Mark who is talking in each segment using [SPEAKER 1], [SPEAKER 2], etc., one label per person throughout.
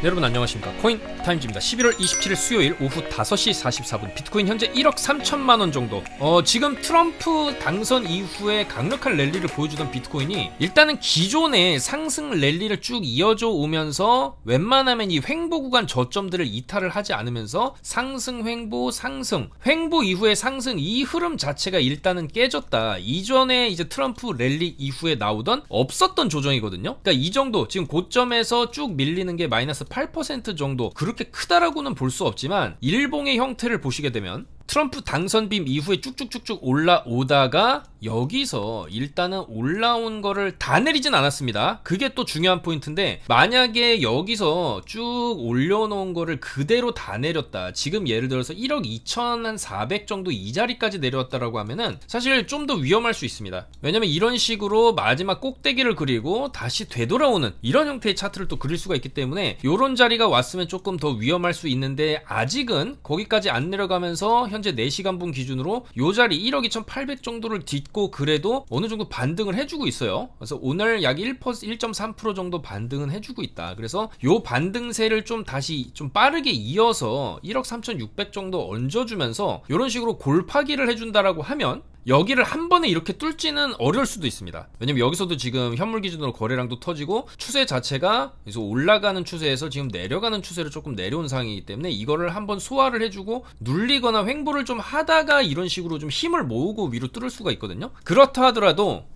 [SPEAKER 1] 여러분 안녕하십니까. 코인 타임즈입니다. 11월 27일 수요일 오후 5시 44분 비트코인 현재 1억 3천만원 정도. 지금 트럼프 당선 이후에 강력한 랠리를 보여주던 비트코인이 일단은 기존의 상승 랠리를 쭉 이어져 오면서 웬만하면 이 횡보 구간 저점들을 이탈을 하지 않으면서 상승 횡보 상승 횡보 이후에 상승 이 흐름 자체가 일단은 깨졌다. 이전에 이제 트럼프 랠리 이후에 나오던 없었던 조정이거든요. 그러니까 이 정도 지금 고점에서 쭉 밀리는 게 마이너스 8% 정도, 그렇게 크다라고는 볼 수 없지만 일봉의 형태를 보시게 되면 트럼프 당선빔 이후에 쭉쭉쭉쭉 올라오다가 여기서 일단은 올라온 거를 다 내리진 않았습니다. 그게 또 중요한 포인트인데, 만약에 여기서 쭉 올려놓은 거를 그대로 다 내렸다, 지금 예를 들어서 1억 2,400 정도 이 자리까지 내려왔다라고 하면은 사실 좀 더 위험할 수 있습니다. 왜냐면 이런 식으로 마지막 꼭대기를 그리고 다시 되돌아오는 이런 형태의 차트를 또 그릴 수가 있기 때문에 이런 자리가 왔으면 조금 더 위험할 수 있는데, 아직은 거기까지 안 내려가면서 현재 4시간분 기준으로 요 자리 1억 2,800 정도를 딛고 그래도 어느 정도 반등을 해주고 있어요. 그래서 오늘 약 1.3% 정도 반등은 해주고 있다. 그래서 요 반등세를 좀 다시 좀 빠르게 이어서 1억 3,600 정도 얹어주면서 이런 식으로 골파기를 해준다라고 하면 여기를 한 번에 이렇게 뚫지는 어려울 수도 있습니다. 왜냐면 여기서도 지금 현물 기준으로 거래량도 터지고 추세 자체가 계속 올라가는 추세에서 지금 내려가는 추세로 조금 내려온 상황이기 때문에 이거를 한번 소화를 해주고 눌리거나 횡보를 좀 하다가 이런 식으로 좀 힘을 모으고 위로 뚫을 수가 있거든요. 그렇다 하더라도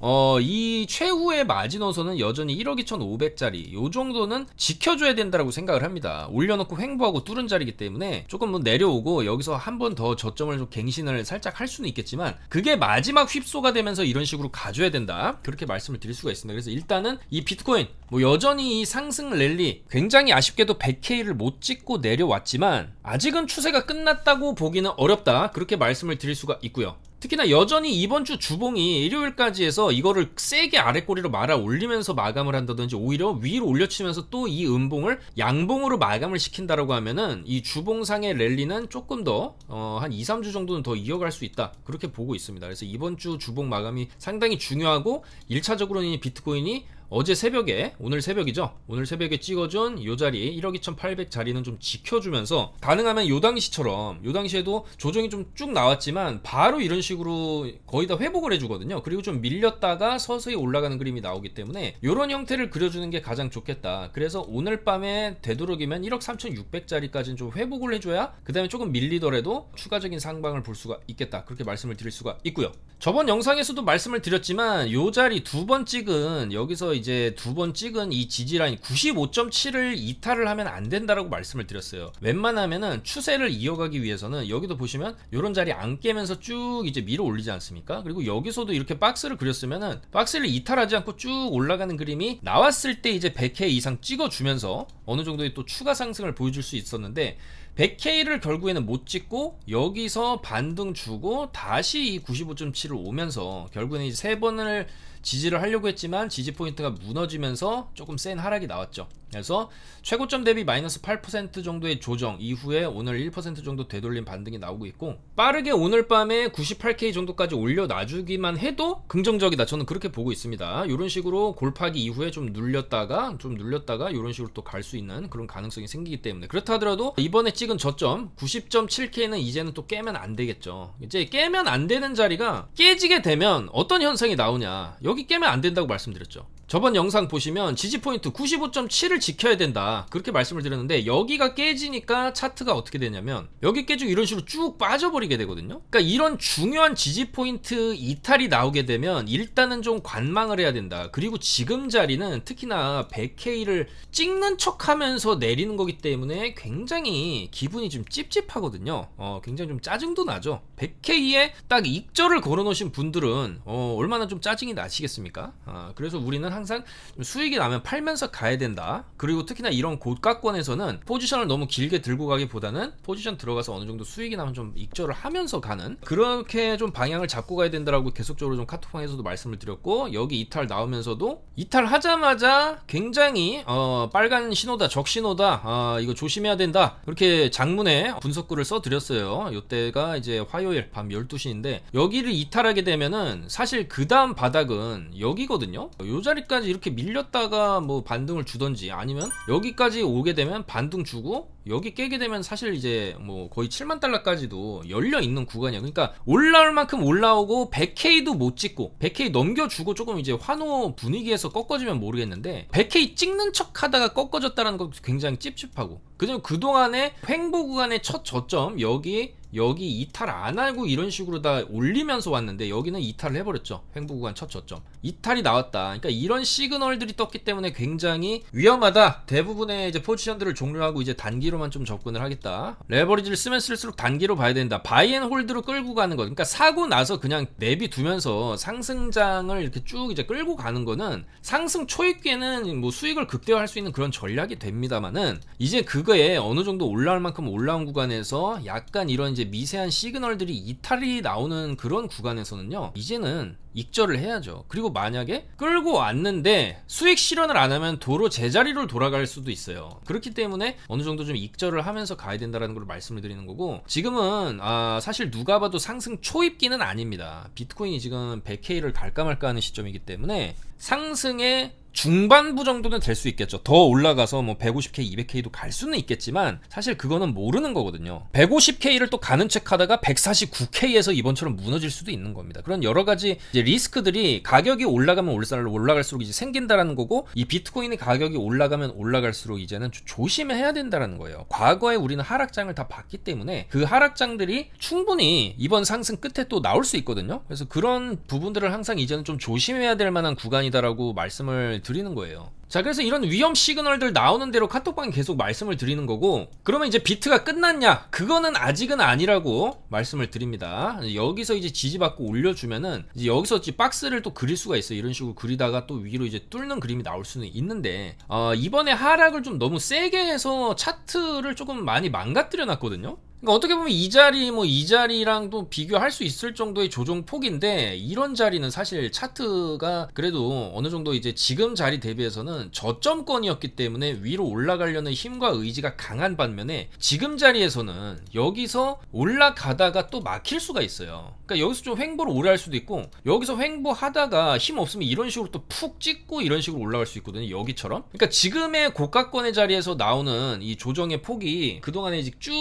[SPEAKER 1] 이 최후의 마지노선은 여전히 1억 2,500짜리 요 정도는 지켜줘야 된다고 생각을 합니다. 올려놓고 횡보하고 뚫은 자리이기 때문에 조금 내려오고 여기서 한 번 더 저점을 좀 갱신을 살짝 할 수는 있겠지만, 그게 마지막 휩소가 되면서 이런 식으로 가져야 된다, 그렇게 말씀을 드릴 수가 있습니다. 그래서 일단은 이 비트코인 여전히 이 상승 랠리 굉장히 아쉽게도 100K를 못 찍고 내려왔지만 아직은 추세가 끝났다고 보기는 어렵다, 그렇게 말씀을 드릴 수가 있고요. 특히나 여전히 이번 주 주봉이 일요일까지 해서 이거를 세게 아래꼬리로 말아 올리면서 마감을 한다든지 오히려 위로 올려치면서 또 이 음봉을 양봉으로 마감을 시킨다라고 하면은 이 주봉상의 랠리는 조금 더 한 2-3주 정도는 더 이어갈 수 있다, 그렇게 보고 있습니다. 그래서 이번 주 주봉 마감이 상당히 중요하고, 1차적으로는 이 비트코인이 어제 새벽에, 오늘 새벽이죠, 오늘 새벽에 찍어준 요 자리 1억 2,800 자리는 좀 지켜주면서 가능하면 요 당시처럼, 요 당시에도 조정이 좀 쭉 나왔지만 바로 이런 식으로 거의 다 회복을 해주거든요. 그리고 좀 밀렸다가 서서히 올라가는 그림이 나오기 때문에 요런 형태를 그려주는 게 가장 좋겠다. 그래서 오늘 밤에 되도록이면 1억 3,600 자리까지는 좀 회복을 해줘야 그 다음에 조금 밀리더라도 추가적인 상방을 볼 수가 있겠다, 그렇게 말씀을 드릴 수가 있고요. 저번 영상에서도 말씀을 드렸지만 요 자리 두 번 찍은, 여기서 이제 두 번 찍은 이 지지라인 95.7을 이탈을 하면 안 된다라고 말씀을 드렸어요. 웬만하면은 추세를 이어가기 위해서는 여기도 보시면 요런 자리 안 깨면서 쭉 이제 밀어 올리지 않습니까? 그리고 여기서도 이렇게 박스를 그렸으면은 박스를 이탈하지 않고 쭉 올라가는 그림이 나왔을 때 이제 100K 이상 찍어주면서 어느 정도의 또 추가 상승을 보여줄 수 있었는데, 100K를 결국에는 못 찍고 여기서 반등 주고 다시 이 95.7을 오면서 결국에는 이제 세 번을 지지를 하려고 했지만 지지 포인트가 무너지면서 조금 센 하락이 나왔죠. 그래서 최고점 대비 마이너스 8% 정도의 조정 이후에 오늘 1% 정도 되돌림 반등이 나오고 있고, 빠르게 오늘 밤에 98K 정도까지 올려놔주기만 해도 긍정적이다, 저는 그렇게 보고 있습니다. 이런 식으로 골파기 이후에 좀 눌렸다가 이런 식으로 또 갈 수 있는 그런 가능성이 생기기 때문에, 그렇다 하더라도 이번에 찍은 저점 90.7K는 이제는 또 깨면 안 되겠죠. 이제 깨면 안 되는 자리가 깨지게 되면 어떤 현상이 나오냐, 여기 깨면 안 된다고 말씀드렸죠. 저번 영상 보시면 지지포인트 95.7을 지켜야 된다, 그렇게 말씀을 드렸는데, 여기가 깨지니까 차트가 어떻게 되냐면 여기 깨지고 이런 식으로 쭉 빠져버리게 되거든요. 그러니까 이런 중요한 지지포인트 이탈이 나오게 되면 일단은 좀 관망을 해야 된다. 그리고 지금 자리는 특히나 100K를 찍는 척 하면서 내리는 거기 때문에 굉장히 기분이 좀 찝찝하거든요. 굉장히 좀 짜증도 나죠. 100K에 딱 익절을 걸어 놓으신 분들은 얼마나 좀 짜증이 나시겠습니까? 그래서 우리는 항상 수익이 나면 팔면서 가야 된다. 그리고 특히나 이런 고가권에서는 포지션을 너무 길게 들고 가기보다는 포지션 들어가서 어느 정도 수익이 나면 좀 익절을 하면서 가는, 그렇게 좀 방향을 잡고 가야 된다라고 계속적으로 좀 카톡방에서도 말씀을 드렸고, 여기 이탈 나오면서도 이탈하자마자 굉장히 빨간 신호다, 적신호다, 이거 조심해야 된다, 그렇게 장문에 분석글을 써드렸어요. 이때가 이제 화요일 밤 12시인데 여기를 이탈하게 되면은 사실 그 다음 바닥은 여기거든요. 요 자리까지 이렇게 밀렸다가 뭐 반등을 주던지 아니면 여기까지 오게 되면 반등 주고 여기 깨게 되면 사실 이제 뭐 거의 7만 달러까지도 열려 있는 구간이야. 그러니까 올라올 만큼 올라오고 100K도 못 찍고 100K 넘겨주고 조금 이제 환호 분위기에서 꺾어지면 모르겠는데 100K 찍는 척 하다가 꺾어졌다는 것도 굉장히 찝찝하고, 그동안에 횡보 구간의 첫 저점 여기 이탈 안 하고 이런 식으로 다 올리면서 왔는데 여기는 이탈을 해버렸죠. 횡보 구간 첫 저점 이탈이 나왔다. 그러니까 이런 시그널들이 떴기 때문에 굉장히 위험하다. 대부분의 이제 포지션들을 종료하고 이제 단기로만 좀 접근을 하겠다. 레버리지를 쓰면 쓸수록 단기로 봐야 된다. 바이앤홀드로 끌고 가는 것, 그러니까 사고 나서 그냥 내비두면서 상승장을 이렇게 쭉 이제 끌고 가는 거는 상승 초입기에는 뭐 수익을 극대화할 수 있는 그런 전략이 됩니다만은, 이제 그거에 어느 정도 올라올 만큼 올라온 구간에서 약간 이런 이제 미세한 시그널들이 이탈이 나오는 그런 구간에서는요, 이제는 익절을 해야죠. 그리고 만약에 끌고 왔는데 수익 실현을 안 하면 도로 제자리로 돌아갈 수도 있어요. 그렇기 때문에 어느 정도 좀 익절을 하면서 가야 된다는 걸 말씀을 드리는 거고, 지금은 사실 누가 봐도 상승 초입기는 아닙니다. 비트코인이 지금 100K를 갈까 말까 하는 시점이기 때문에 상승의 중반부 정도는 될 수 있겠죠. 더 올라가서 뭐 150K, 200K도 갈 수는 있겠지만 사실 그거는 모르는 거거든요. 150K를 또 가는 척 하다가 149K에서 이번처럼 무너질 수도 있는 겁니다. 그런 여러 가지 이제 리스크들이 가격이 올라가면 올라갈수록 이제 생긴다라는 거고, 이 비트코인의 가격이 올라가면 올라갈수록 이제는 조심해야 된다라는 거예요. 과거에 우리는 하락장을 다 봤기 때문에 그 하락장들이 충분히 이번 상승 끝에 또 나올 수 있거든요. 그래서 그런 부분들을 항상 이제는 좀 조심해야 될 만한 구간이다라고 말씀을 드리는 거예요. 자, 그래서 이런 위험 시그널들 나오는 대로 카톡방에 계속 말씀을 드리는 거고, 그러면 이제 비트가 끝났냐? 그거는 아직은 아니라고 말씀을 드립니다. 여기서 이제 지지받고 올려주면은 이제 여기서 이제 박스를 또 그릴 수가 있어요. 이런 식으로 그리다가 또 위로 이제 뚫는 그림이 나올 수는 있는데, 이번에 하락을 좀 너무 세게 해서 차트를 조금 많이 망가뜨려 놨거든요. 그러니까 어떻게 보면 이 자리랑도 비교할 수 있을 정도의 조정 폭인데, 이런 자리는 사실 차트가 그래도 어느 정도 이제 지금 자리 대비해서는 저점권이었기 때문에 위로 올라가려는 힘과 의지가 강한 반면에, 지금 자리에서는 여기서 올라가다가 또 막힐 수가 있어요. 그러니까 여기서 좀 횡보를 오래 할 수도 있고, 여기서 횡보하다가 힘 없으면 이런 식으로 또 푹 찍고 이런 식으로 올라갈 수 있거든요. 여기처럼. 그러니까 지금의 고가권의 자리에서 나오는 이 조정의 폭이 그동안에 이제 쭉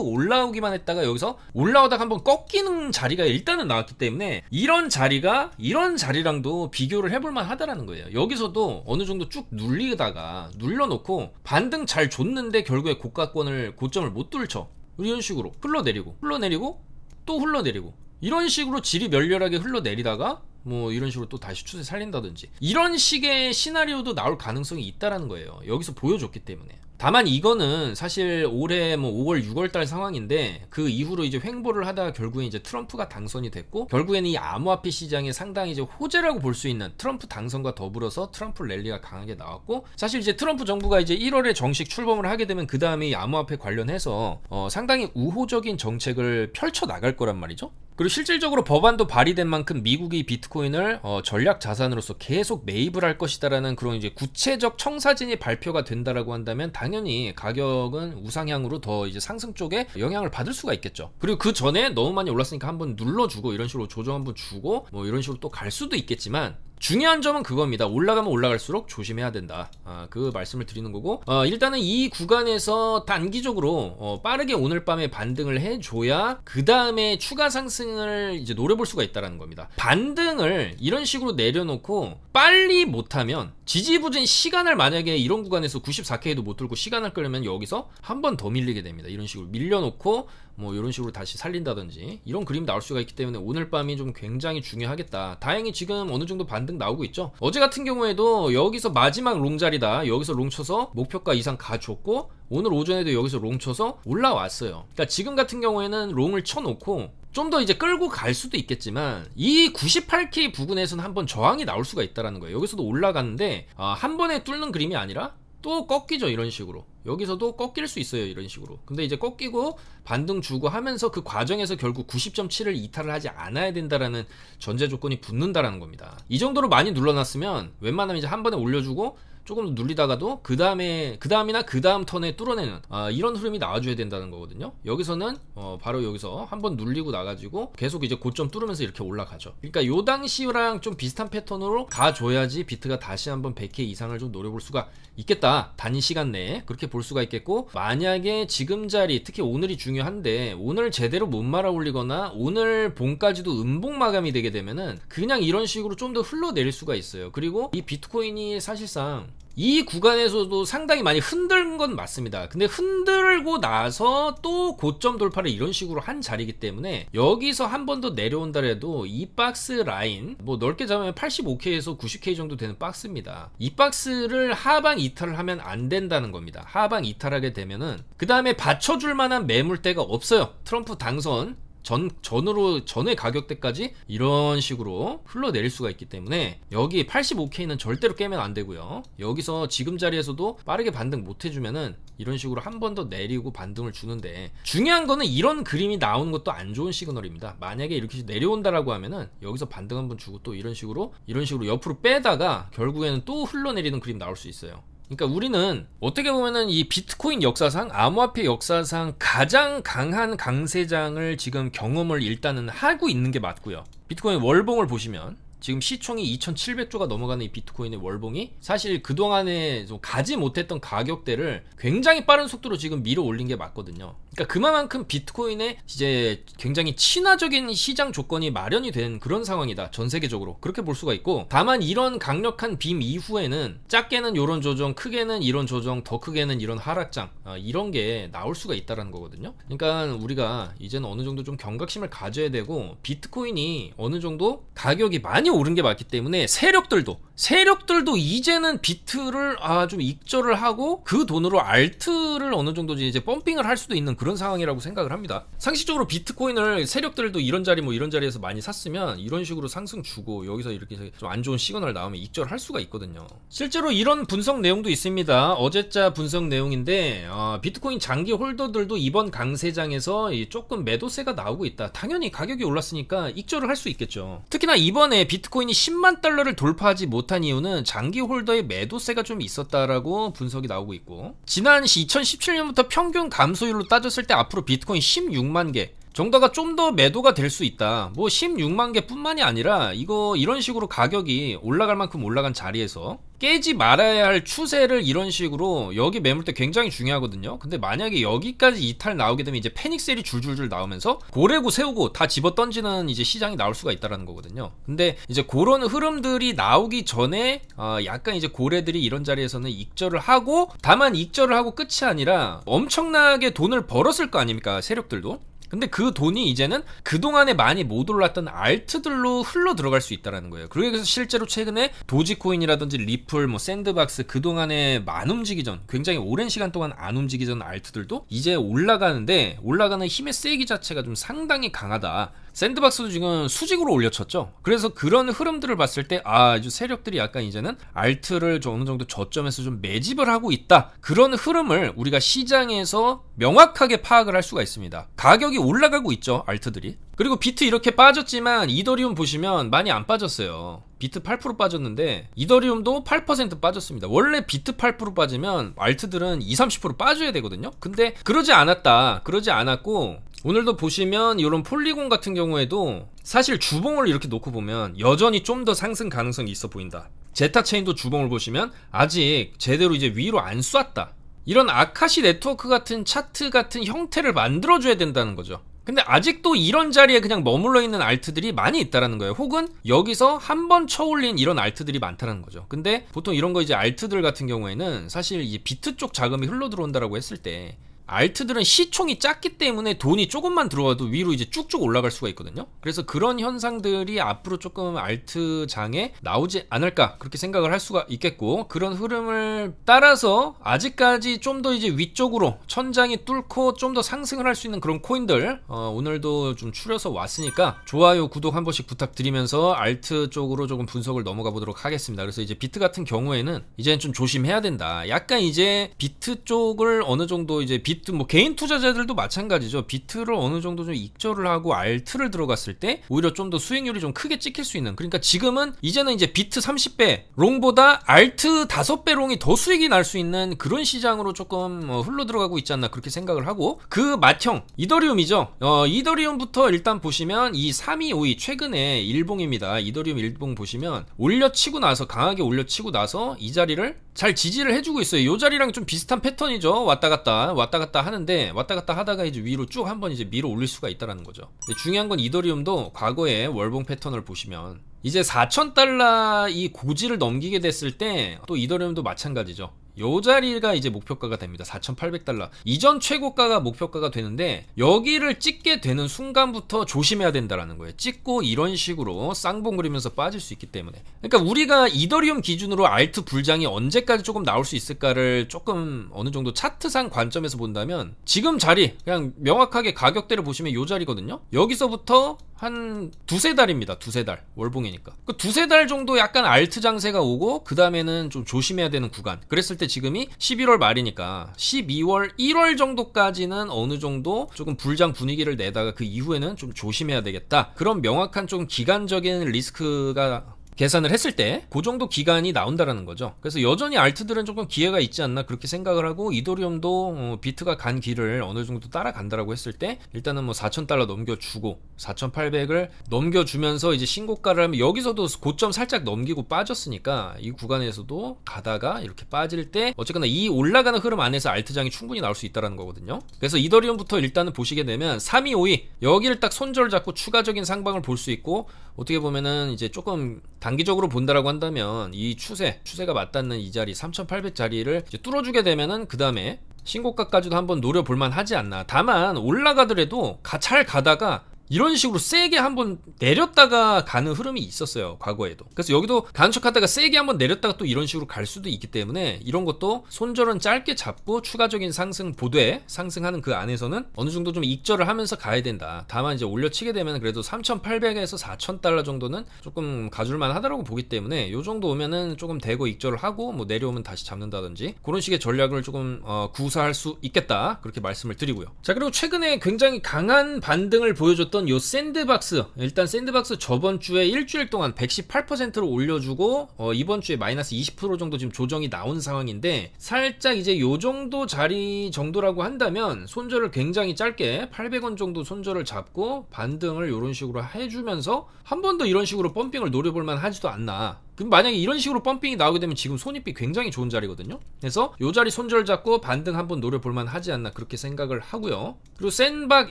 [SPEAKER 1] 올라오기만 했다가 여기서 올라오다가 한번 꺾이는 자리가 일단은 나왔기 때문에, 이런 자리랑도 비교를 해볼만 하다라는 거예요. 여기서도 어느 정도 쭉 눌리다가 눌러놓고 반등 잘 줬는데 결국에 고점을 못 뚫죠. 이런 식으로 흘러내리고 또 흘러내리고 이런 식으로 질이 멸렬하게 흘러내리다가 뭐 이런 식으로 또 다시 추세 살린다든지 이런 식의 시나리오도 나올 가능성이 있다라는 거예요. 여기서 보여줬기 때문에. 다만 이거는 사실 올해 뭐 5월 6월 달 상황인데, 그 이후로 이제 횡보를 하다가 결국에 이제 트럼프가 당선이 됐고, 결국에는 이 암호화폐 시장에 상당히 이제 호재라고 볼 수 있는 트럼프 당선과 더불어서 트럼프 랠리가 강하게 나왔고, 사실 이제 트럼프 정부가 이제 1월에 정식 출범을 하게 되면 그 다음에 이 암호화폐 관련해서 상당히 우호적인 정책을 펼쳐 나갈 거란 말이죠. 그리고 실질적으로 법안도 발의된 만큼 미국이 비트코인을 전략 자산으로서 계속 매입을 할 것이다라는 그런 이제 구체적 청사진이 발표가 된다라고 한다면, 당연히 가격은 우상향으로 더 이제 상승 쪽에 영향을 받을 수가 있겠죠. 그리고 그 전에 너무 많이 올랐으니까 한번 눌러주고 이런 식으로 조정 한번 주고 뭐 이런 식으로 또 갈 수도 있겠지만, 중요한 점은 그겁니다. 올라가면 올라갈수록 조심해야 된다. 그 말씀을 드리는 거고, 일단은 이 구간에서 단기적으로 빠르게 오늘 밤에 반등을 해줘야 그 다음에 추가 상승을 이제 노려볼 수가 있다는 겁니다. 반등을 이런 식으로 내려놓고 빨리 못하면, 지지부진 시간을 만약에 이런 구간에서 94K도 못 들고 시간을 끌려면 여기서 한 번 더 밀리게 됩니다. 이런 식으로 밀려놓고 뭐 이런 식으로 다시 살린다든지 이런 그림 나올 수가 있기 때문에 오늘 밤이 좀 굉장히 중요하겠다. 다행히 지금 어느 정도 반등 나오고 있죠. 어제 같은 경우에도 여기서 마지막 롱 자리다, 여기서 롱 쳐서 목표가 이상 가줬고, 오늘 오전에도 여기서 롱 쳐서 올라왔어요. 그러니까 지금 같은 경우에는 롱을 쳐놓고 좀 더 이제 끌고 갈 수도 있겠지만, 이 98K 부근에서는 한번 저항이 나올 수가 있다는 거예요. 여기서도 올라갔는데 한 번에 뚫는 그림이 아니라 또 꺾이죠. 이런 식으로 여기서도 꺾일 수 있어요. 이런 식으로. 근데 이제 꺾이고 반등 주고 하면서 그 과정에서 결국 90.7을 이탈을 하지 않아야 된다라는 전제 조건이 붙는다라는 겁니다. 이 정도로 많이 눌러놨으면 웬만하면 이제 한 번에 올려주고 조금 눌리다가도 그 다음이나 그 다음 턴에 뚫어내는 이런 흐름이 나와줘야 된다는 거거든요. 여기서는 바로 여기서 한번 눌리고 나가지고 계속 이제 고점 뚫으면서 이렇게 올라가죠. 그러니까 요 당시랑 좀 비슷한 패턴으로 가줘야지 비트가 다시 한번 100K 이상을 좀 노려볼 수가 있겠다. 단위 시간 내에 그렇게 볼 수가 있겠고, 만약에 지금 자리, 특히 오늘이 중요한데 오늘 제대로 못 말아 올리거나 오늘 봉까지도 음봉 마감이 되게 되면은 그냥 이런 식으로 좀 더 흘러내릴 수가 있어요. 그리고 이 비트코인이 사실상 이 구간에서도 상당히 많이 흔든 건 맞습니다. 근데 흔들고 나서 또 고점 돌파를 이런 식으로 한 자리이기 때문에 여기서 한 번 더 내려온다래도 이 박스 라인, 뭐 넓게 잡으면 85K에서 90K 정도 되는 박스입니다. 이 박스를 하방 이탈을 하면 안 된다는 겁니다. 하방 이탈하게 되면은 그 다음에 받쳐줄 만한 매물대가 없어요. 트럼프 당선 전의 가격대까지 이런 식으로 흘러내릴 수가 있기 때문에 여기 85K는 절대로 깨면 안 되고요. 여기서 지금 자리에서도 빠르게 반등 못 해주면은 이런 식으로 한 번 더 내리고 반등을 주는데, 중요한 거는 이런 그림이 나오는 것도 안 좋은 시그널입니다. 만약에 이렇게 내려온다라고 하면은 여기서 반등 한번 주고 또 이런 식으로 옆으로 빼다가 결국에는 또 흘러내리는 그림 나올 수 있어요. 그러니까 우리는 어떻게 보면은 이 비트코인 역사상, 암호화폐 역사상 가장 강한 강세장을 지금 경험을 일단은 하고 있는 게 맞고요. 비트코인 월봉을 보시면 지금 시총이 2,700조가 넘어가는 이 비트코인의 월봉이 사실 그동안에 좀 가지 못했던 가격대를 굉장히 빠른 속도로 지금 밀어 올린 게 맞거든요. 그러니까 그만큼 비트코인에 이제 굉장히 친화적인 시장 조건이 마련이 된 그런 상황이다. 전 세계적으로 그렇게 볼 수가 있고, 다만 이런 강력한 빔 이후에는 작게는 이런 조정, 크게는 이런 조정, 더 크게는 이런 하락장, 이런 게 나올 수가 있다는 거거든요. 그러니까 우리가 이제는 어느 정도 좀 경각심을 가져야 되고, 비트코인이 어느 정도 가격이 많이 오른 게 맞기 때문에 세력들도 이제는 비트를 좀 익절을 하고 그 돈으로 알트를 어느 정도 이제 펌핑을 할 수도 있는 그런 상황이라고 생각을 합니다. 상식적으로 비트코인을 세력들도 이런 자리 이런 자리에서 많이 샀으면 이런 식으로 상승 주고 여기서 이렇게 좀 안 좋은 시그널 나오면 익절할 수가 있거든요. 실제로 이런 분석 내용도 있습니다. 어제자 분석 내용인데 비트코인 장기 홀더들도 이번 강세장에서 조금 매도세가 나오고 있다. 당연히 가격이 올랐으니까 익절을 할 수 있겠죠. 특히나 이번에 비트코인이 10만 달러를 돌파하지 못한 이유는 장기 홀더의 매도세가 좀 있었다라고 분석이 나오고 있고, 지난 2017년부터 평균 감소율로 따졌을 때 앞으로 비트코인 16만 개 정도가 좀 더 매도가 될 수 있다. 뭐 16만 개 뿐만이 아니라 이런 식으로 가격이 올라갈 만큼 올라간 자리에서 깨지 말아야 할 추세를 이런 식으로, 여기 매물대 굉장히 중요하거든요. 근데 만약에 여기까지 이탈 나오게 되면 이제 패닉셀이 줄줄줄 나오면서 고래고 세우고 다 집어 던지는 이제 시장이 나올 수가 있다라는 거거든요. 근데 이제 그런 흐름들이 나오기 전에 약간 이제 고래들이 이런 자리에서는 익절을 하고, 다만 익절을 하고 끝이 아니라 엄청나게 돈을 벌었을 거 아닙니까, 세력들도. 근데 그 돈이 이제는 그동안에 많이 못 올랐던 알트들로 흘러 들어갈 수 있다는 거예요. 그래서 실제로 최근에 도지코인이라든지 리플, 샌드박스, 그동안에 안 움직이던, 굉장히 오랜 시간 동안 안 움직이던 알트들도 이제 올라가는데, 올라가는 힘의 세기 자체가 좀 상당히 강하다. 샌드박스도 지금 수직으로 올려쳤죠. 그래서 그런 흐름들을 봤을 때 세력들이 약간 이제는 알트를 어느 정도 저점에서 좀 매집을 하고 있다. 그런 흐름을 우리가 시장에서 명확하게 파악을 할 수가 있습니다. 가격이 올라가고 있죠, 알트들이. 그리고 비트 이렇게 빠졌지만 이더리움 보시면 많이 안 빠졌어요. 비트 8% 빠졌는데 이더리움도 8% 빠졌습니다. 원래 비트 8% 빠지면 알트들은 20-30% 빠져야 되거든요. 근데 그러지 않았고, 오늘도 보시면 이런 폴리곤 같은 경우에도 사실 주봉을 이렇게 놓고 보면 여전히 좀 더 상승 가능성이 있어 보인다. 제타체인도 주봉을 보시면 아직 제대로 이제 위로 안 쐈다. 이런 아카시 네트워크 같은 차트 같은 형태를 만들어줘야 된다는 거죠. 근데 아직도 이런 자리에 그냥 머물러 있는 알트들이 많이 있다라는 거예요. 혹은 여기서 한번 쳐올린 이런 알트들이 많다는 거죠. 근데 보통 이런 거 이제 알트들 같은 경우에는 사실 이 비트 쪽 자금이 흘러 들어온다라고 했을 때, 알트들은 시총이 작기 때문에 돈이 조금만 들어와도 위로 이제 쭉쭉 올라갈 수가 있거든요. 그래서 그런 현상들이 앞으로 조금 알트장에 나오지 않을까, 그렇게 생각을 할 수가 있겠고, 그런 흐름을 따라서 아직까지 좀 더 이제 위쪽으로 천장이 뚫고 좀 더 상승을 할 수 있는 그런 코인들 오늘도 좀 추려서 왔으니까 좋아요, 구독 한 번씩 부탁드리면서 알트 쪽으로 조금 분석을 넘어가 보도록 하겠습니다. 그래서 이제 비트 같은 경우에는 이제는 좀 조심해야 된다. 약간 이제 비트 쪽을 어느 정도 이제 비트 뭐 개인 투자자들도 마찬가지죠. 비트를 어느 정도 좀 익절을 하고 알트를 들어갔을 때 오히려 좀 더 수익률이 좀 크게 찍힐 수 있는, 그러니까 지금은 이제는 이제 비트 30배 롱보다 알트 5배 롱이 더 수익이 날 수 있는 그런 시장으로 조금 흘러 들어가고 있지 않나 그렇게 생각을 하고, 그 맏형 이더리움이죠. 이더리움부터 일단 보시면 이 3위 5위 최근에 일봉입니다. 이더리움 일봉 보시면 올려치고 나서, 강하게 올려치고 나서 이 자리를 잘 지지를 해주고 있어요. 이 자리랑 좀 비슷한 패턴이죠. 왔다 갔다 하는데, 왔다 갔다 하다가 이제 위로 쭉 한번 이제 밀어 올릴 수가 있다라는 거죠. 근데 중요한 건 이더리움도 과거의 월봉 패턴을 보시면 이제 4,000달러 이 고지를 넘기게 됐을 때 또 이더리움도 마찬가지죠. 요 자리가 이제 목표가가 됩니다. 4,800달러. 이전 최고가가 목표가가 되는데, 여기를 찍게 되는 순간부터 조심해야 된다라는 거예요. 찍고 이런 식으로 쌍봉 그리면서 빠질 수 있기 때문에. 그러니까 우리가 이더리움 기준으로 알트 불장이 언제까지 조금 나올 수 있을까를 조금 어느 정도 차트상 관점에서 본다면, 지금 자리 그냥 명확하게 가격대를 보시면 요 자리거든요. 여기서부터 한 두세 달입니다. 두세 달. 월봉이니까. 그 두세 달 정도 약간 알트 장세가 오고, 그 다음에는 좀 조심해야 되는 구간. 그랬을 때 지금이 11월 말이니까 12월, 1월 정도까지는 어느 정도 조금 불장 분위기를 내다가 그 이후에는 좀 조심해야 되겠다. 그런 명확한 좀 기간적인 리스크가 계산을 했을 때 그 정도 기간이 나온다라는 거죠. 그래서 여전히 알트들은 조금 기회가 있지 않나 그렇게 생각을 하고, 이더리움도 비트가 간 길을 어느 정도 따라간다라고 했을 때 일단은 뭐 4,000달러 넘겨주고 4,800을 넘겨주면서 이제 신고가를 하면, 여기서도 고점 살짝 넘기고 빠졌으니까 이 구간에서도 가다가 이렇게 빠질 때 어쨌거나 이 올라가는 흐름 안에서 알트장이 충분히 나올 수 있다라는 거거든요. 그래서 이더리움부터 일단은 보시게 되면 3위 5위 여기를 딱 손절 잡고 추가적인 상방을 볼 수 있고, 어떻게 보면은 이제 조금 단기적으로 본다라고 한다면 이 추세가 맞닿는 이 자리 3,800 자리를 이제 뚫어주게 되면은 그 다음에 신고가까지도 한번 노려볼만 하지 않나. 다만 올라가더라도 잘 가다가 이런 식으로 세게 한번 내렸다가 가는 흐름이 있었어요, 과거에도. 그래서 여기도 간척하다가 세게 한번 내렸다가 또 이런 식으로 갈 수도 있기 때문에, 이런 것도 손절은 짧게 잡고 추가적인 상승 보되 상승하는 그 안에서는 어느 정도 좀 익절을 하면서 가야 된다. 다만 이제 올려치게 되면 그래도 3,800에서 4,000달러 정도는 조금 가줄만 하다라고 보기 때문에, 요 정도 오면은 조금 대거 익절을 하고 뭐 내려오면 다시 잡는다든지 그런 식의 전략을 조금 구사할 수 있겠다, 그렇게 말씀을 드리고요. 자, 그리고 최근에 굉장히 강한 반등을 보여줬던 요 샌드박스, 일단 샌드박스 저번 주에 일주일 동안 118%로 올려주고 이번 주에 마이너스 20% 정도 지금 조정이 나온 상황인데, 살짝 이제 요 정도 자리 정도라고 한다면 손절을 굉장히 짧게 800원 정도 손절을 잡고 반등을 요런 식으로 해주면서 한 번 더 이런 식으로 펌핑을 노려볼만 하지도 않나. 그럼 만약에 이런 식으로 펌핑이 나오게 되면 지금 손익비 굉장히 좋은 자리거든요. 그래서 요 자리 손절 잡고 반등 한번 노려볼만 하지 않나 그렇게 생각을 하고요. 그리고 샌박,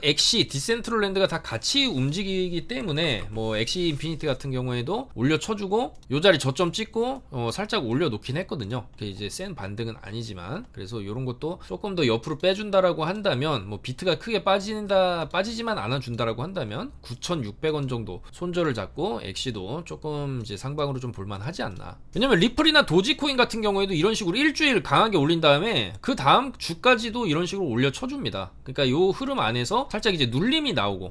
[SPEAKER 1] 엑시, 디센트럴랜드가 다 같이 움직이기 때문에 뭐 엑시 인피니티 같은 경우에도 올려쳐주고 요 자리 저점 찍고 살짝 올려놓긴 했거든요. 그게 이제 센 반등은 아니지만, 그래서 요런 것도 조금 더 옆으로 빼준다라고 한다면, 뭐 비트가 크게 빠지지만 않아준다라고 한다면 9,600원 정도 손절을 잡고 엑시도 조금 이제 상방으로 좀 볼만 하지 않나. 왜냐면 리플이나 도지코인 같은 경우에도 이런 식으로 일주일 강하게 올린 다음에 그 다음 주까지도 이런 식으로 올려쳐줍니다. 그러니까 요 흐름 안에서 살짝 이제 눌림이 나오고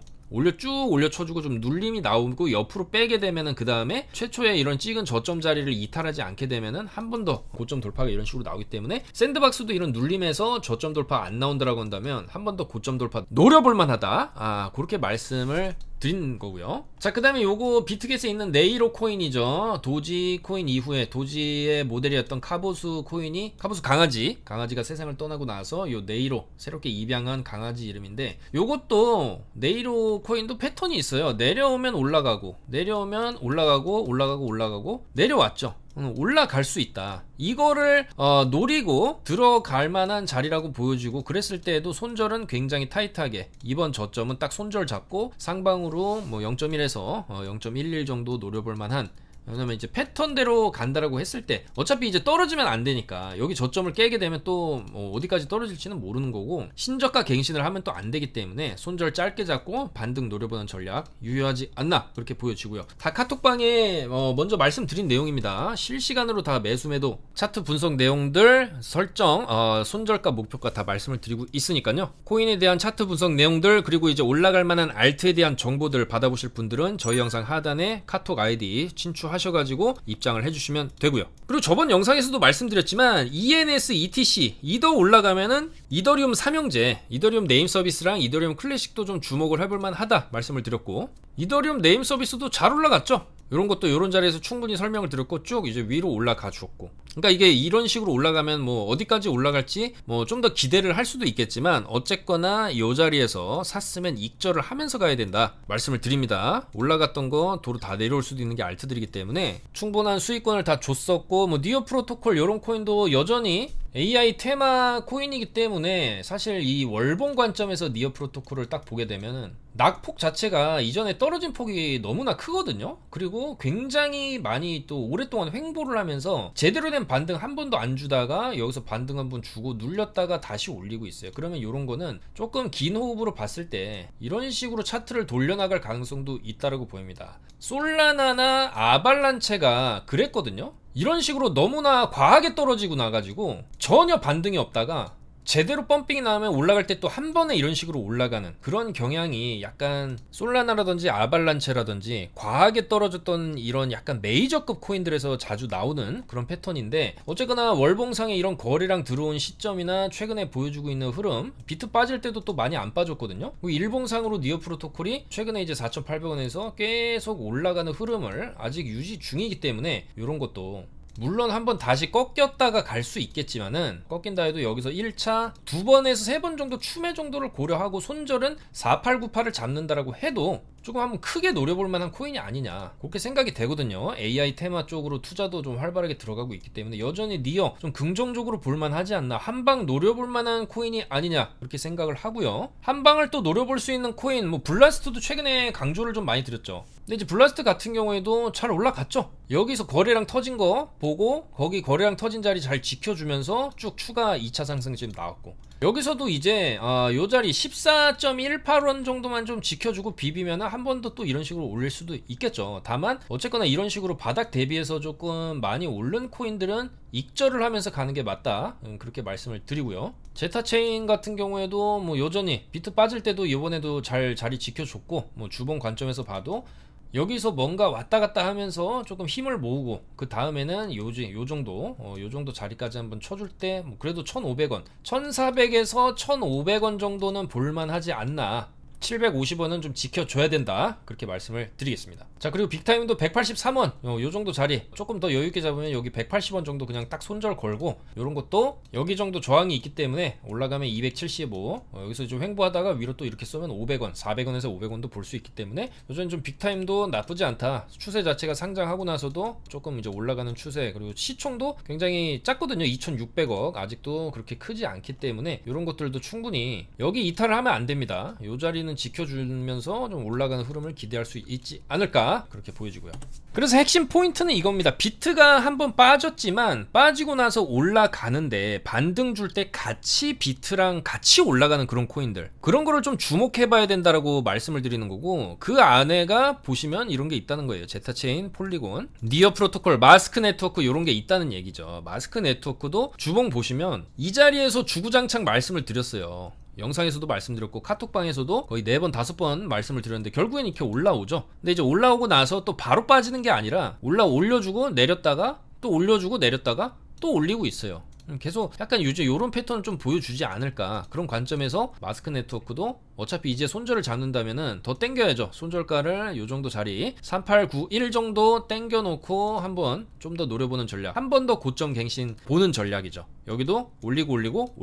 [SPEAKER 1] 쭉 올려쳐주고 좀 눌림이 나오고 옆으로 빼게 되면은 그 다음에 최초에 이런 찍은 저점 자리를 이탈하지 않게 되면은 한 번 더 고점 돌파가 이런 식으로 나오기 때문에, 샌드박스도 이런 눌림에서 저점 돌파 안 나온다라고 한다면 한 번 더 고점 돌파 노려볼만 하다. 그렇게 말씀을 드린 거고요. 자, 그 다음에 요거 비트겟에 있는 네이로 코인이죠. 도지 코인 이후에 도지의 모델이었던 카보수 코인이, 카보수 강아지가 세상을 떠나고 나서 요 네이로 새롭게 입양한 강아지 이름인데, 요것도 네이로 코인도 패턴이 있어요. 내려오면 올라가고 내려오면 올라가고 내려왔죠. 올라갈 수 있다. 이거를 노리고 들어갈 만한 자리라고 보여지고, 그랬을 때에도 손절은 굉장히 타이트하게, 이번 저점은 딱 손절 잡고 상방으로 뭐 0.1에서 0.11 정도 노려볼 만한, 왜냐면 이제 패턴대로 간다라고 했을 때 어차피 이제 떨어지면 안 되니까, 여기 저점을 깨게 되면 또 어디까지 떨어질지는 모르는 거고, 신저가 갱신을 하면 또 안 되기 때문에 손절 짧게 잡고 반등 노려보는 전략 유효하지 않나 그렇게 보여지고요. 다 카톡방에 먼저 말씀드린 내용입니다. 실시간으로 다 매수 매도 차트 분석 내용들 설정, 손절가 목표가 다 말씀을 드리고 있으니까요. 코인에 대한 차트 분석 내용들, 그리고 이제 올라갈 만한 알트에 대한 정보들 받아보실 분들은 저희 영상 하단에 카톡 아이디 친추 하셔가지고 입장을 해주시면 되고요. 그리고 저번 영상에서도 말씀드렸지만 ENS, ETC, 이더 올라가면은 이더리움 삼형제, 이더리움 네임 서비스랑 이더리움 클래식도 좀 주목을 해볼만 하다 말씀을 드렸고, 이더리움 네임 서비스도 잘 올라갔죠. 이런 것도 이런 자리에서 충분히 설명을 드렸고 쭉 이제 위로 올라가 주었고, 그러니까 이게 이런 식으로 올라가면 뭐 어디까지 올라갈지 뭐 좀 더 기대를 할 수도 있겠지만 어쨌거나 이 자리에서 샀으면 익절을 하면서 가야 된다 말씀을 드립니다. 올라갔던 거 도로 다 내려올 수도 있는 게 알트들이기 때문에 충분한 수익권을 다 줬었고, 뭐 니어 프로토콜 이런 코인도 여전히 AI 테마 코인이기 때문에 사실 이 월봉 관점에서 니어 프로토콜을 딱 보게 되면은 낙폭 자체가 이전에 떨어진 폭이 너무나 크거든요. 그리고 굉장히 많이 또 오랫동안 횡보를 하면서 제대로 된 반등 한 번도 안 주다가 여기서 반등 한 번 주고 눌렸다가 다시 올리고 있어요. 그러면 이런 거는 조금 긴 호흡으로 봤을 때 이런 식으로 차트를 돌려나갈 가능성도 있다라고 보입니다. 솔라나나 아발란체가 그랬거든요. 이런 식으로 너무나 과하게 떨어지고 나가지고 전혀 반등이 없다가 제대로 펌핑이 나오면 올라갈 때 또 한 번에 이런 식으로 올라가는 그런 경향이 약간 솔라나라든지 아발란체라든지 과하게 떨어졌던 이런 약간 메이저급 코인들에서 자주 나오는 그런 패턴인데, 어쨌거나 월봉상에 이런 거래량 들어온 시점이나 최근에 보여주고 있는 흐름, 비트 빠질 때도 또 많이 안 빠졌거든요. 일봉상으로 니어 프로토콜이 최근에 이제 4,800원에서 계속 올라가는 흐름을 아직 유지 중이기 때문에 이런 것도 물론 한번 다시 꺾였다가 갈 수 있겠지만은, 꺾인다 해도 여기서 1차 2번에서 3번 정도 추매 정도를 고려하고 손절은 4898을 잡는다라고 해도 조금 한번 크게 노려볼 만한 코인이 아니냐 그렇게 생각이 되거든요. AI 테마 쪽으로 투자도 좀 활발하게 들어가고 있기 때문에 여전히 니어 좀 긍정적으로 볼만 하지 않나, 한방 노려볼 만한 코인이 아니냐 그렇게 생각을 하고요. 한방을 또 노려볼 수 있는 코인, 뭐 블라스트도 최근에 강조를 좀 많이 드렸죠. 근데 이제 블라스트 같은 경우에도 잘 올라갔죠. 여기서 거래량 터진 거 보고 거기 거래량 터진 자리 잘 지켜주면서 쭉 추가 2차 상승 지금 나왔고, 여기서도 이제 요 자리 14.18원 정도만 좀 지켜주고 비비면 한 번 더 또 이런 식으로 올릴 수도 있겠죠. 다만 어쨌거나 이런 식으로 바닥 대비해서 조금 많이 오른 코인들은 익절을 하면서 가는 게 맞다 그렇게 말씀을 드리고요. 제타체인 같은 경우에도 뭐 여전히 비트 빠질 때도 이번에도 잘 자리 지켜줬고, 뭐 주봉 관점에서 봐도 여기서 뭔가 왔다 갔다 하면서 조금 힘을 모으고 그 다음에는 요 정도 자리까지 한번 쳐줄 때 뭐 그래도 1,500원 1,400에서 1,500원 정도는 볼만하지 않나, 750원은 좀 지켜줘야 된다 그렇게 말씀을 드리겠습니다. 자, 그리고 빅타임도 183원 요 정도 자리 조금 더 여유있게 잡으면 여기 180원 정도 그냥 딱 손절 걸고, 요런 것도 여기 정도 저항이 있기 때문에 올라가면 275 여기서 좀 횡보하다가 위로 또 이렇게 쏘면 500원 400원에서 500원도 볼 수 있기 때문에 여전히 좀 빅타임도 나쁘지 않다. 추세 자체가 상장하고 나서도 조금 이제 올라가는 추세, 그리고 시총도 굉장히 작거든요. 2600억 아직도 그렇게 크지 않기 때문에 이런 것들도 충분히 여기 이탈을 하면 안 됩니다. 요 자리는 지켜주면서 좀 올라가는 흐름을 기대할 수 있지 않을까 그렇게 보여지고요. 그래서 핵심 포인트는 이겁니다. 비트가 한번 빠졌지만 빠지고 나서 올라가는데 반등 줄 때 같이 비트랑 같이 올라가는 그런 코인들, 그런 거를 좀 주목해 봐야 된다라고 말씀을 드리는 거고, 그 안에가 보시면 이런 게 있다는 거예요. 제타체인, 폴리곤, 니어 프로토콜, 마스크 네트워크 이런 게 있다는 얘기죠. 마스크 네트워크도 주봉 보시면 이 자리에서 주구장창 말씀을 드렸어요. 영상에서도 말씀드렸고 카톡방에서도 거의 4번 5번 말씀을 드렸는데 결국엔 이렇게 올라오죠. 근데 이제 올라오고 나서 또 바로 빠지는 게 아니라 올려주고 내렸다가 또 올려주고 내렸다가 또 올리고 있어요. 계속 약간 이제 요런 패턴을 좀 보여주지 않을까, 그런 관점에서 마스크 네트워크도 어차피 이제 손절을 잡는다면은 더 땡겨야죠. 손절가를 요 정도 자리 3891 정도 땡겨 놓고 한번 좀 더 노려보는 전략, 한 번 더 고점 갱신 보는 전략이죠. 여기도 올리고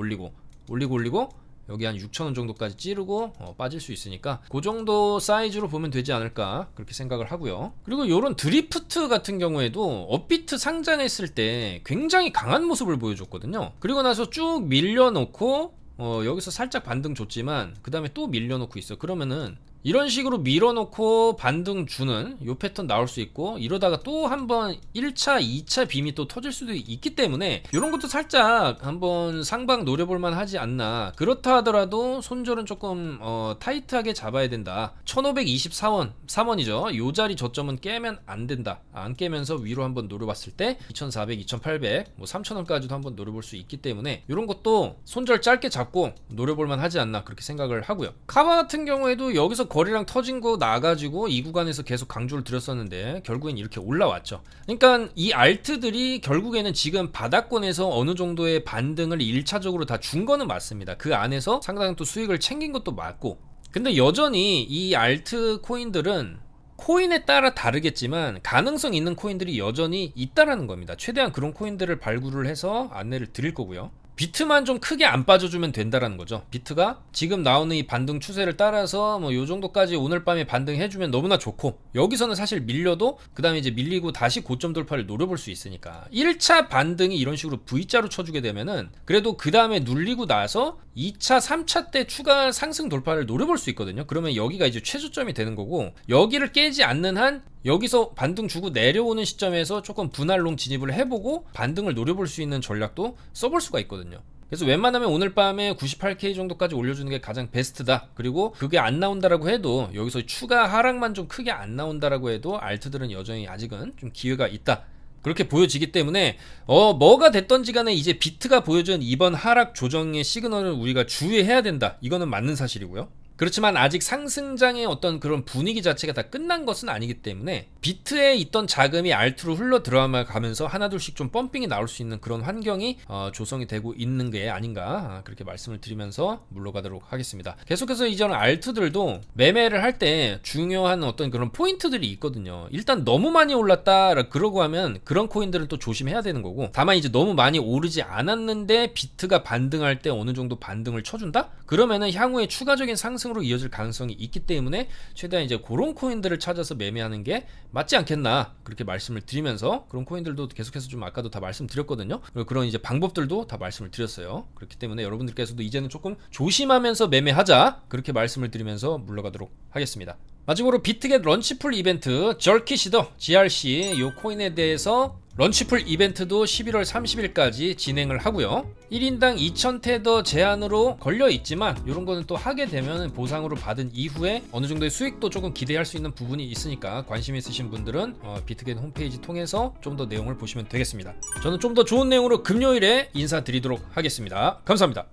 [SPEAKER 1] 여기 한 6,000원 정도까지 찌르고 빠질 수 있으니까 그 정도 사이즈로 보면 되지 않을까 그렇게 생각을 하고요. 그리고 요런 드리프트 같은 경우에도 업비트 상장했을 때 굉장히 강한 모습을 보여줬거든요. 그리고 나서 쭉 밀려놓고 여기서 살짝 반등 줬지만 그 다음에 또 밀려놓고 있어. 그러면은 이런 식으로 밀어놓고 반등 주는 요 패턴 나올 수 있고, 이러다가 또 한번 1차 2차 빔이 또 터질 수도 있기 때문에 이런 것도 살짝 한번 상방 노려볼만 하지 않나. 그렇다 하더라도 손절은 조금 타이트하게 잡아야 된다. 1524원 3원이죠 요 자리 저점은 깨면 안 된다. 안 깨면서 위로 한번 노려봤을 때 2400 2800 뭐 3000원까지도 한번 노려볼 수 있기 때문에 이런 것도 손절 짧게 잡고 노려볼만 하지 않나 그렇게 생각을 하고요. 카바 같은 경우에도 여기서 거래량 터진 거 나가지고 이 구간에서 계속 강조를 드렸었는데 결국엔 이렇게 올라왔죠. 그러니까 이 알트들이 결국에는 지금 바닥권에서 어느 정도의 반등을 1차적으로 다 준 거는 맞습니다. 그 안에서 상당히 또 수익을 챙긴 것도 맞고, 근데 여전히 이 알트 코인들은 코인에 따라 다르겠지만 가능성 있는 코인들이 여전히 있다라는 겁니다. 최대한 그런 코인들을 발굴을 해서 안내를 드릴 거고요. 비트만 좀 크게 안 빠져주면 된다라는 거죠. 비트가 지금 나오는 이 반등 추세를 따라서 뭐 요 정도까지 오늘 밤에 반등해주면 너무나 좋고, 여기서는 사실 밀려도 그 다음에 이제 밀리고 다시 고점 돌파를 노려볼 수 있으니까 1차 반등이 이런 식으로 V자로 쳐주게 되면은 그래도 그 다음에 눌리고 나서 2차 3차 때 추가 상승 돌파를 노려볼 수 있거든요. 그러면 여기가 이제 최저점이 되는 거고, 여기를 깨지 않는 한 여기서 반등 주고 내려오는 시점에서 조금 분할롱 진입을 해보고 반등을 노려볼 수 있는 전략도 써볼 수가 있거든요. 그래서 웬만하면 오늘 밤에 98K 정도까지 올려주는 게 가장 베스트다. 그리고 그게 안 나온다라고 해도, 여기서 추가 하락만 좀 크게 안 나온다라고 해도 알트들은 여전히 아직은 좀 기회가 있다, 그렇게 보여지기 때문에 뭐가 됐던지 간에 이제 비트가 보여준 이번 하락 조정의 시그널을 우리가 주의해야 된다, 이거는 맞는 사실이고요. 그렇지만 아직 상승장의 어떤 그런 분위기 자체가 다 끝난 것은 아니기 때문에 비트에 있던 자금이 알트로 흘러 들어가면서 하나둘씩 좀 펌핑이 나올 수 있는 그런 환경이 조성이 되고 있는 게 아닌가, 그렇게 말씀을 드리면서 물러가도록 하겠습니다. 계속해서 이전 알트들도 매매를 할 때 중요한 어떤 그런 포인트들이 있거든요. 일단 너무 많이 올랐다 그러고 하면 그런 코인들은 또 조심해야 되는 거고, 다만 이제 너무 많이 오르지 않았는데 비트가 반등할 때 어느 정도 반등을 쳐준다? 그러면은 향후에 추가적인 상승 으로 이어질 가능성이 있기 때문에 최대한 이제 그런 코인들을 찾아서 매매하는 게 맞지 않겠나, 그렇게 말씀을 드리면서 그런 코인들도 계속해서 좀 아까도 다 말씀드렸거든요. 그리고 그런 이제 방법들도 다 말씀을 드렸어요. 그렇기 때문에 여러분들께서도 이제는 조금 조심하면서 매매하자, 그렇게 말씀을 드리면서 물러가도록 하겠습니다. 마지막으로 비트겟 런치풀 이벤트 저키시더 GRC 요 코인에 대해서 런치풀 이벤트도 11월 30일까지 진행을 하고요. 1인당 2000테더 제한으로 걸려 있지만 이런 거는 또 하게 되면 보상으로 받은 이후에 어느 정도의 수익도 조금 기대할 수 있는 부분이 있으니까 관심 있으신 분들은 비트겟 홈페이지 통해서 좀 더 내용을 보시면 되겠습니다. 저는 좀 더 좋은 내용으로 금요일에 인사드리도록 하겠습니다. 감사합니다.